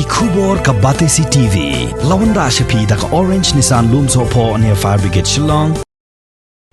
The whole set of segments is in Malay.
Khubor ka Batesi TV. Lawan ra shapi da ka Orange Nissan Loom Sopo near Fire Brigade Shillong.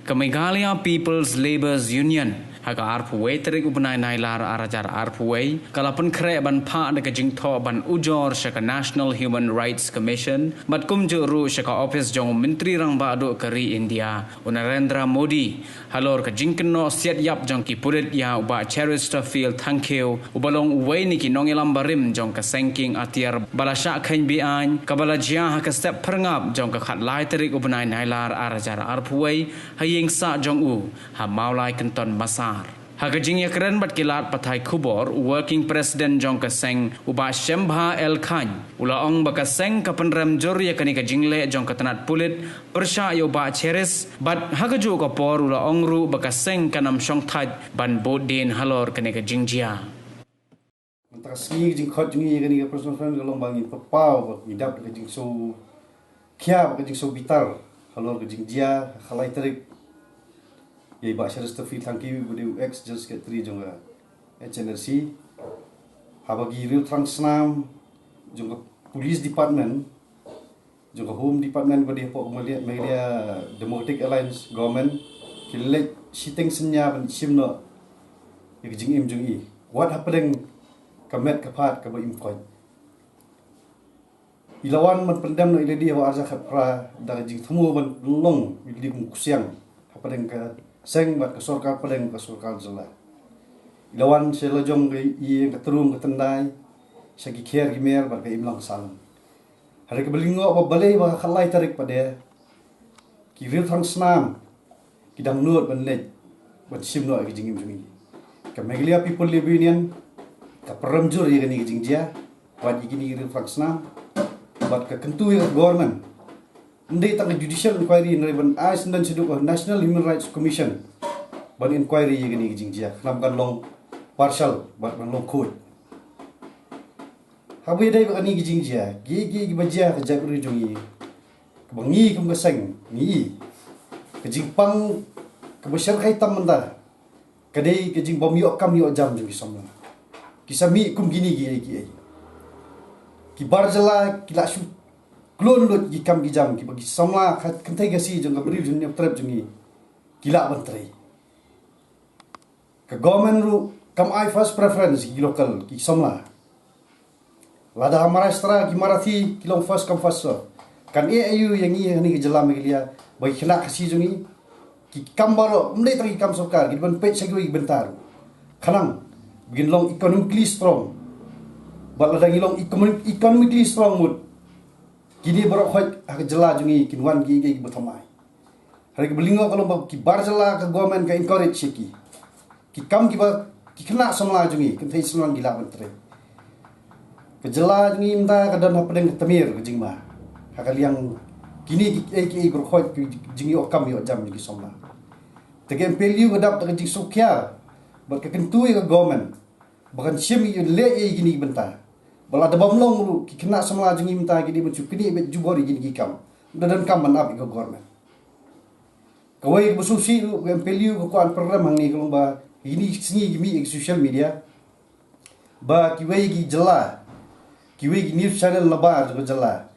Meghalaya People's Labour's Union haka arpuway terik upunay nailar arajar arpuway kalapan kre ban pa de kajing tho ban Ujor shaka National Human Rights Commission bat kumju ru shaka office jong menteri rang badu kari India Narendra Modi Halor kajing keno Jingïap jong ki purit ya uba Cheris field thank you ubalong uway ni ki nongilam barim jong ka senking atiar balasha khain bi an kabala jia haka step perngap jong ka khat lai terik upunay nailar arajar arpuway haying sa jong u ha maulai kenton masa Haka Jingïap keren bat kilat patai Khubor working president jong kaseng uba Shembha El Khan ula ong bakaseng kapenrem jor ya kani ka jingle jong katanat pulit persha yo ba Cheris bat haka ju ka por ula ong ru bakaseng kanam shong thaj ban bodin Halor kani ka Jingïap Antara segi jing khot jungi kani ka personal friend galong bangi papau idap ka jing so kia ka jing so bitar Halor ka Jingïap khalai tarik Yai ba Cheris field thank you budi ex just get 3 jonga Nhrc habagi real transnam jonga police department jonga home department budi po media democratic alliance government kilek siteng senya ban simno yek jingim jungi what happening kamet kapat ka ba import ilawan man pendam no iledi wa arja khapra da jing thamu ban long ildi kum kusiang happening ka seng bat kesorkal pedeng kesorkal jela ilawan sela jong ke i ketrum ketendai sagi kher gimer bat ke imlang salam hari ke belingo ba balai ba khalai tarik pada ki ril thang snam ki dang nuot ban net bat simno ke jingim jungi ke Meghalaya People Labour Union ka peramjur ye ni Jingïap bat igini ril thang snam bat ke kentu ye government Ndai tak judicial inquiry nari ban as dan siduk National Human Rights Commission ban inquiry ye gani Jingïap nam kan long partial ban long code habu dai ba ni Jingïap gi bajia ka jabri jungi bangi kum kasang ni ke jingpang ke besar kai tam manda kadai ke jing bom yo kam yo jam jungi samna kisami kum gini gi ki barjala kila shu Klon lot gi kam gi jam ki bagi samla kentai gasi jong beri jun trap jungi gila bantrai ka government ru kam I first preference gi local ki samla lada Maharashtra ki Marathi ki long first kam first kan AU yang ni jela Meghalaya bagi khila kasi jungi ki kam baro mdai tangi kam sarkar gi ban pech sagi bentar khanang begin long economically strong balada gi long economically strong mood Kini baru khot hak jela jungi kinwan gi bertamai. Hari ke belingo kalau ba ki bar jela ke government ka encourage ki kam ki ba ki kena samla jungi kentai sunan gila bentre. Ke jela jungi minta ka dan hapedeng temir ke jingma. Hak liang kini ki baru khot jungi okam yo jam gi samla. Tegen Mplu gadap ke jing sukya ba ke kentu ke government. Bahkan sim yo le gini bentar. Bala da bamlong lu ki kena samla jungi minta gini bencu kini bet jubori gini kam dan kam man up ke government kawai besusi lu Mplu ko an program hang ni kalau ba ini singi gimi social media ba ki wei gi jela ki wei gi news channel labar ko jela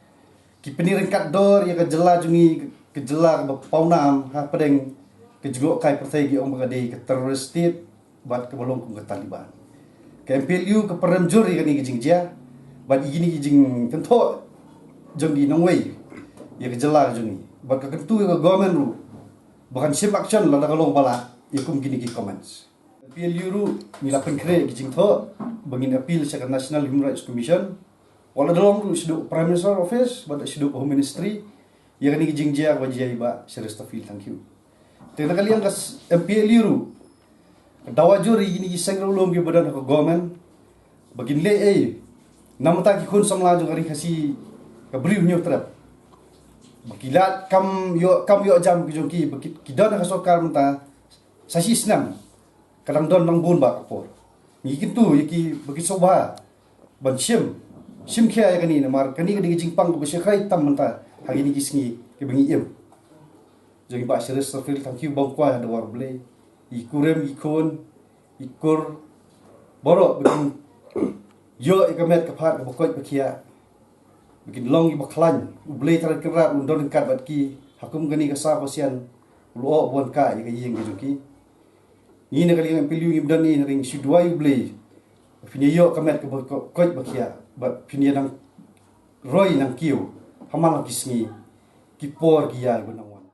ki penirengkat dor ya ke jela jungi ke jela ke paunam ha pedeng ke jugok kai pertai gi ong bagade ke terrorist state bat ke belum ke Taliban ke Mplu ke peramjur ya ni Jingïap bat igini jing tento jong di nongwei ya kejela jungi bat ka kentu ke government ru bahkan sim action la kalong bala ikum gini ki comments Mplu ru mila penkre jing tho bangin appeal sa National Human Rights Commission wala dalong ru siduk Prime Minister office bat siduk Home Ministry ya kani Jingïap wajai ba Cheris field thank you tena kalian kas Mplu ru dawajur igini gisang ulum ge badan ke government bagin le namata ki kun samla jo gari khasi ka briu nyu trap bakilat kam yo jam ki joki ki don ka sokar mta sasi snam kadang don nang bun ba kapor ni kintu yaki bagi soba ban sim khia ya kani namar kani ga jingpang ko se khai tam mta hagi ni kisngi ke bangi em jogi ba Cheris field thank you bang kwa da war ble ikurem ikon ikur boro begin Yo ikamet kapat kabukoi bakia. Bikin long i baklan. Ublay tarat kerat undon kat batki. Hakum gani kasah pasian. Luo buan ka ika yeng giduki. Ni nak kali yang Mplu ibdan ni ring sidua ublay. Finya yo kamet kabukoi bakia. Bat finya nang roy nang kiu. Hamal kisngi. Kipor kia gunangwan.